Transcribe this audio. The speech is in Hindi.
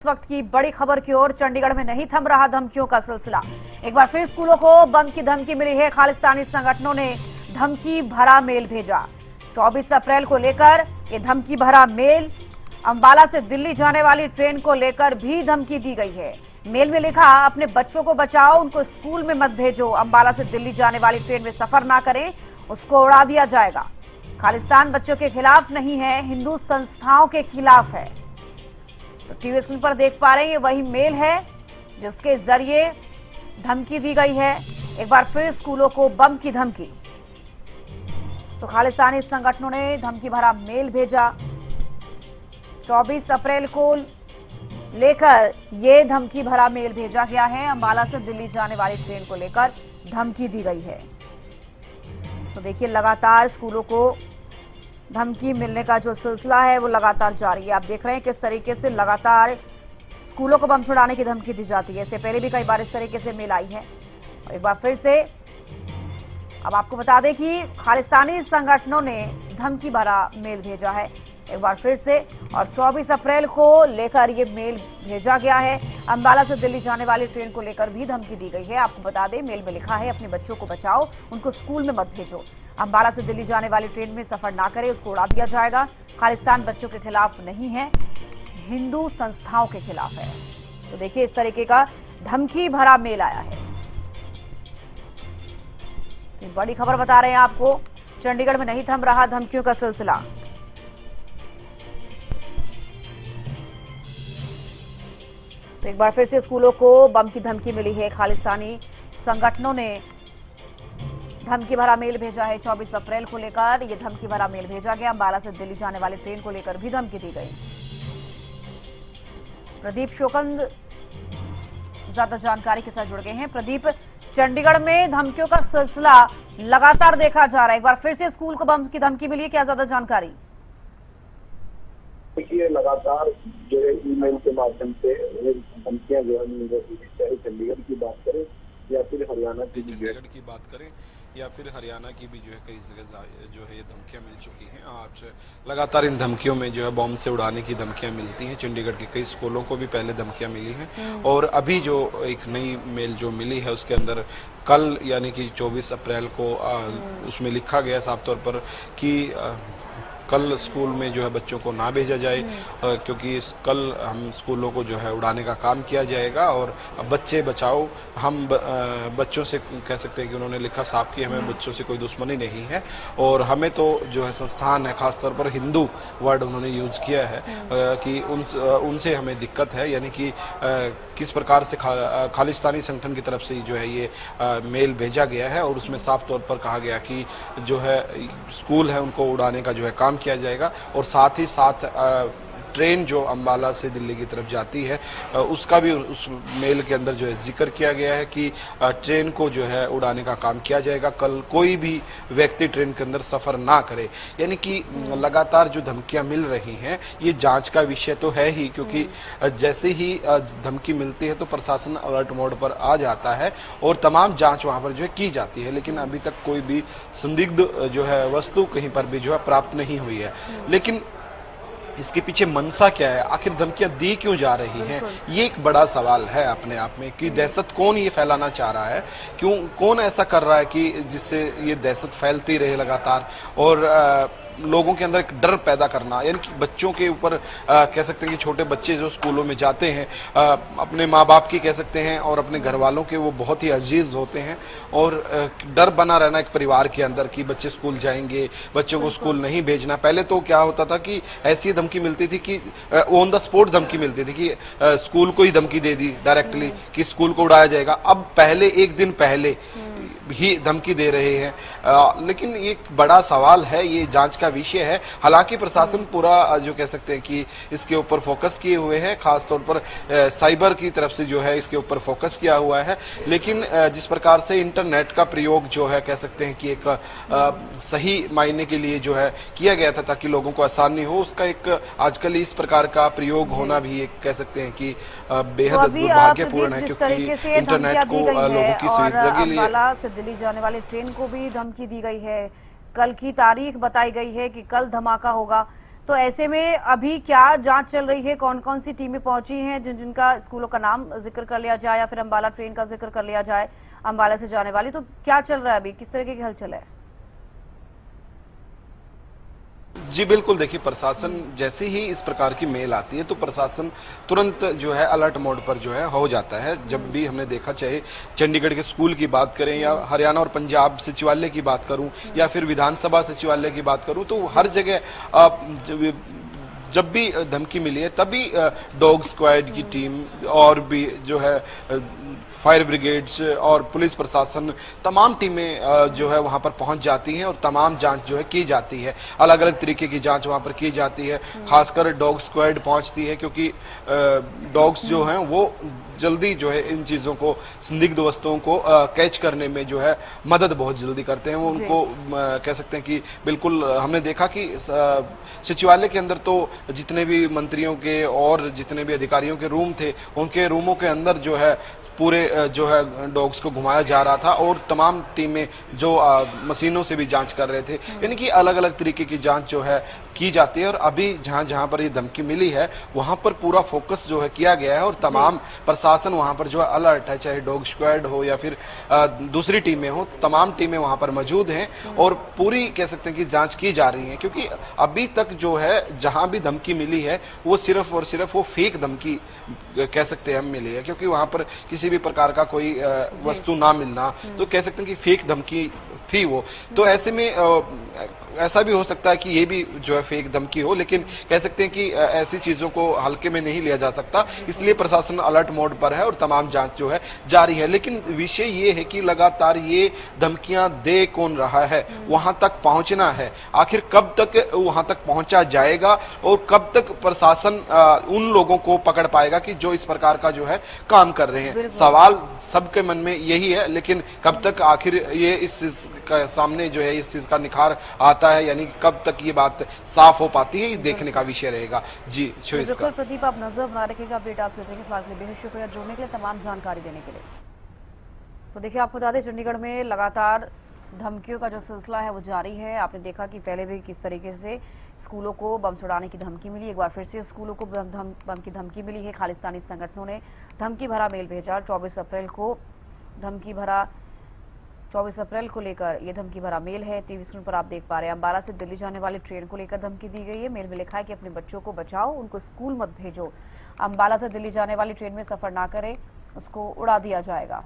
इस वक्त की बड़ी खबर की ओर। चंडीगढ़ में नहीं थम रहा धमकियों का सिलसिला। एक बार फिर स्कूलों को बम की धमकी मिली है। खालिस्तानी संगठनों ने धमकी भरा मेल भेजा। 24 अप्रैल को लेकर ये धमकी भरा मेल। अंबाला से दिल्ली जाने वाली ट्रेन को लेकर भी धमकी दी गई है। मेल में लिखा, अपने बच्चों को बचाओ, उनको स्कूल में मत भेजो। अंबाला से दिल्ली जाने वाली ट्रेन में सफर ना करें, उसको उड़ा दिया जाएगा। खालिस्तान बच्चों के खिलाफ नहीं है, हिंदू संस्थाओं के खिलाफ है। तो टीवी स्क्रीन पर देख पा रहे हैं, ये वही मेल है जिसके जरिए धमकी दी गई है। एक बार फिर स्कूलों को बम की धमकी। तो खालिस्तानी संगठनों ने धमकी भरा मेल भेजा। 24 अप्रैल को लेकर ये धमकी भरा मेल भेजा गया है। अंबाला से दिल्ली जाने वाली ट्रेन को लेकर धमकी दी गई है। तो देखिए, लगातार स्कूलों को धमकी मिलने का जो सिलसिला है वो लगातार जारी है। आप देख रहे हैं किस तरीके से लगातार स्कूलों को बम छुड़ाने की धमकी दी जाती है। इससे पहले भी कई बार इस तरीके से मेल आई है। और एक बार फिर से अब आपको बता दें कि खालिस्तानी संगठनों ने धमकी भरा मेल भेजा है एक बार फिर से। और 24 अप्रैल को लेकर ये मेल भेजा गया है। अंबाला से दिल्ली जाने वाली ट्रेन को लेकर भी धमकी दी गई है। आपको बता दें, मेल में लिखा है, अपने बच्चों को बचाओ, उनको स्कूल में मत भेजो। अंबाला से दिल्ली जाने वाली ट्रेन में सफर ना करे, उसको उड़ा दिया जाएगा। खालिस्तान बच्चों के खिलाफ नहीं है, हिंदू संस्थाओं के खिलाफ है। तो देखिए, इस तरीके का धमकी भरा मेल आया है। तो बड़ी खबर बता रहे हैं आपको, चंडीगढ़ में नहीं थम रहा धमकियों का सिलसिला। तो एक बार फिर से स्कूलों को बम की धमकी मिली है। खालिस्तानी संगठनों ने धमकी भरा मेल भेजा है। 24 अप्रैल को लेकर यह धमकी भरा मेल भेजा गया। अंबाला से दिल्ली जाने वाली ट्रेन को लेकर भी धमकी दी गई। प्रदीप शोकंद ज्यादा जानकारी के साथ जुड़ गए हैं। प्रदीप, चंडीगढ़ में धमकियों का सिलसिला लगातार देखा जा रहा है। एक बार फिर से स्कूल को बम की धमकी मिली है, क्या ज्यादा जानकारी? देखिए, लगातार जो है ईमेल के माध्यम से धमकियां जो है मिल रही है। चाहे चंडीगढ़ की बात करें या फिर हरियाणा की बात करें या फिर हरियाणा की भी जो है कई जगह जो है ये धमकियां मिल चुकी हैं। आज लगातार इन धमकियों में जो है बॉम्ब से उड़ाने की धमकियां मिलती हैं। चंडीगढ़ के कई स्कूलों को भी पहले धमकियां मिली हैं और अभी जो एक नई मेल जो मिली है उसके अंदर कल यानी कि 24 अप्रैल को उसमें लिखा गया साफ तौर पर कि कल स्कूल में जो है बच्चों को ना भेजा जाए, क्योंकि कल हम स्कूलों को जो है उड़ाने का काम किया जाएगा। और बच्चे बचाओ, हम बच्चों से कह सकते हैं कि उन्होंने लिखा साफ कि हमें बच्चों से कोई दुश्मनी नहीं है और हमें तो जो है संस्थान है, खासतौर पर हिंदू वर्ड उन्होंने यूज किया है कि उनसे हमें दिक्कत है। यानी कि किस प्रकार से खालिस्तानी संगठन की तरफ से जो है ये मेल भेजा गया है और उसमें साफ तौर पर कहा गया कि जो है स्कूल है उनको उड़ाने का जो है काम किया जाएगा। और साथ ही साथ ट्रेन जो अंबाला से दिल्ली की तरफ जाती है उसका भी उस मेल के अंदर जो है जिक्र किया गया है कि ट्रेन को जो है उड़ाने का काम किया जाएगा। कल कोई भी व्यक्ति ट्रेन के अंदर सफर ना करे। यानी कि लगातार जो धमकियां मिल रही हैं ये जांच का विषय तो है ही, क्योंकि जैसे ही धमकी मिलती है तो प्रशासन अलर्ट मोड पर आ जाता है और तमाम जांच वहां पर जो है की जाती है। लेकिन अभी तक कोई भी संदिग्ध जो है वस्तु कहीं पर भी जो है प्राप्त नहीं हुई है। लेकिन इसके पीछे मंशा क्या है, आखिर धमकियां दी क्यों जा रही हैं, ये एक बड़ा सवाल है अपने आप में कि दहशत कौन ये फैलाना चाह रहा है, क्यों कौन ऐसा कर रहा है कि जिससे ये दहशत फैलती रहे लगातार और लोगों के अंदर एक डर पैदा करना। यानी कि बच्चों के ऊपर कह सकते हैं कि छोटे बच्चे जो स्कूलों में जाते हैं अपने माँ बाप की कह सकते हैं और अपने घर वालों के वो बहुत ही अजीज होते हैं और डर बना रहना एक परिवार के अंदर कि बच्चे स्कूल जाएंगे, बच्चों को स्कूल नहीं भेजना। पहले तो क्या होता था कि ऐसी धमकी मिलती थी कि ऑन द स्पॉट धमकी मिलती थी कि स्कूल को ही धमकी दे दी डायरेक्टली कि स्कूल को उड़ाया जाएगा। अब पहले एक दिन पहले ही धमकी दे रहे हैं। लेकिन एक बड़ा सवाल है, ये जांच का विषय है। हालांकि प्रशासन पूरा जो कह सकते हैं कि इसके ऊपर फोकस किए हुए हैं, खासतौर पर साइबर की तरफ से जो है इसके ऊपर फोकस किया हुआ है। लेकिन जिस प्रकार से इंटरनेट का प्रयोग जो है कह सकते हैं कि एक सही मायने के लिए जो है किया गया था ताकि लोगों को आसानी हो, उसका एक आजकल इस प्रकार का प्रयोग होना भी एक कह सकते हैं कि बेहद दुर्भाग्यपूर्ण है, क्योंकि इंटरनेट को लोगों की सुविधा के लिए दिल्ली जाने वाली ट्रेन को भी धमकी दी गई है। कल की तारीख बताई गई है कि कल धमाका होगा। तो ऐसे में अभी क्या जांच चल रही है, कौन कौन सी टीमें पहुंची हैं, जिनका स्कूलों का नाम जिक्र कर लिया जाए या फिर अंबाला ट्रेन का जिक्र कर लिया जाए अंबाला से जाने वाली, तो क्या चल रहा है अभी, किस तरीके की हलचल है? जी बिल्कुल, देखिए प्रशासन जैसे ही इस प्रकार की मेल आती है तो प्रशासन तुरंत जो है अलर्ट मोड पर जो है हो जाता है। जब भी हमने देखा, चाहे चंडीगढ़ के स्कूल की बात करें या हरियाणा और पंजाब सचिवालय की बात करूं या फिर विधानसभा सचिवालय की बात करूं, तो हर जगह जब भी धमकी मिली है तभी डॉग स्क्वाड की टीम और भी जो है फायर ब्रिगेड्स और पुलिस प्रशासन तमाम टीमें जो है वहां पर पहुंच जाती हैं और तमाम जांच जो है की जाती है। अलग अलग तरीके की जांच वहां पर की जाती है। खासकर डॉग स्क्वाड पहुंचती है क्योंकि डॉग्स जो हैं वो जल्दी जो है इन चीज़ों को, संदिग्ध वस्तुओं को कैच करने में जो है मदद बहुत जल्दी करते हैं। वो उनको कह सकते हैं कि बिल्कुल हमने देखा कि सचिवालय के अंदर तो जितने भी मंत्रियों के और जितने भी अधिकारियों के रूम थे, उनके रूमों के अंदर जो है पूरे जो है डॉग्स को घुमाया जा रहा था और तमाम टीमें जो मशीनों से भी जांच कर रहे थे। यानी कि अलग अलग तरीके की जांच जो है की जाती है और अभी जहां जहां पर ये धमकी मिली है वहां पर पूरा फोकस जो है किया गया है और तमाम प्रशासन वहां पर जो है अलर्ट है, चाहे डॉग स्क्वाड हो या फिर दूसरी टीमें हो, तमाम टीमें वहां पर मौजूद हैं और पूरी कह सकते हैं कि जांच की जा रही है। क्योंकि अभी तक जो है जहां भी धमकी मिली है वो सिर्फ और सिर्फ वो फेक धमकी कह सकते हैं हम मिली है, क्योंकि वहां पर किसी भी प्रकार का कोई वस्तु ना मिलना, तो कह सकते हैं कि फेक धमकी थी वो। तो ऐसे में ऐसा भी हो सकता है कि ये भी जो है फेक धमकी हो, लेकिन कह सकते हैं कि ऐसी चीजों को हल्के में नहीं लिया जा सकता, इसलिए प्रशासन अलर्ट मोड पर है और तमाम जांच जो है जारी है। लेकिन विषय ये है कि लगातार ये धमकियां दे कौन रहा है, वहां तक पहुंचना है। आखिर कब तक वहां तक पहुंचा जाएगा और कब तक प्रशासन उन लोगों को पकड़ पाएगा कि जो इस प्रकार का जो है काम कर रहे हैं। सवाल सबके मन में यही है, लेकिन कब तक आखिर ये इस का सामने जो है इस चीज का निखार आता है, यानी कब तक ये बात साफ हो पाती है, ये देखने का विषय रहेगा। जी बिल्कुल प्रदीप, आप नजर बना रखिएगा, अपडेट आप देखेंगे। फिलहाल के लिए बेहद शुक्रिया जुड़ने के लिए, तमाम जानकारी देने के लिए। तो देखिए, आपको बता दें चंडीगढ़ में लगातार धमकियों का जो सिलसिला है वो जारी है। आपने देखा कि पहले भी किस तरीके से स्कूलों को बम छुड़ाने की धमकी मिली, एक बार फिर से स्कूलों को बम की धमकी मिली है। खालिस्तानी संगठनों ने धमकी भरा मेल भेजा। 24 अप्रैल को लेकर यह धमकी भरा मेल है। टीवी स्क्रीन पर आप देख पा रहे हैं, अंबाला से दिल्ली जाने वाली ट्रेन को लेकर धमकी दी गई है। मेल में लिखा है कि अपने बच्चों को बचाओ, उनको स्कूल मत भेजो, अंबाला से दिल्ली जाने वाली ट्रेन में सफर ना करें, उसको उड़ा दिया जाएगा।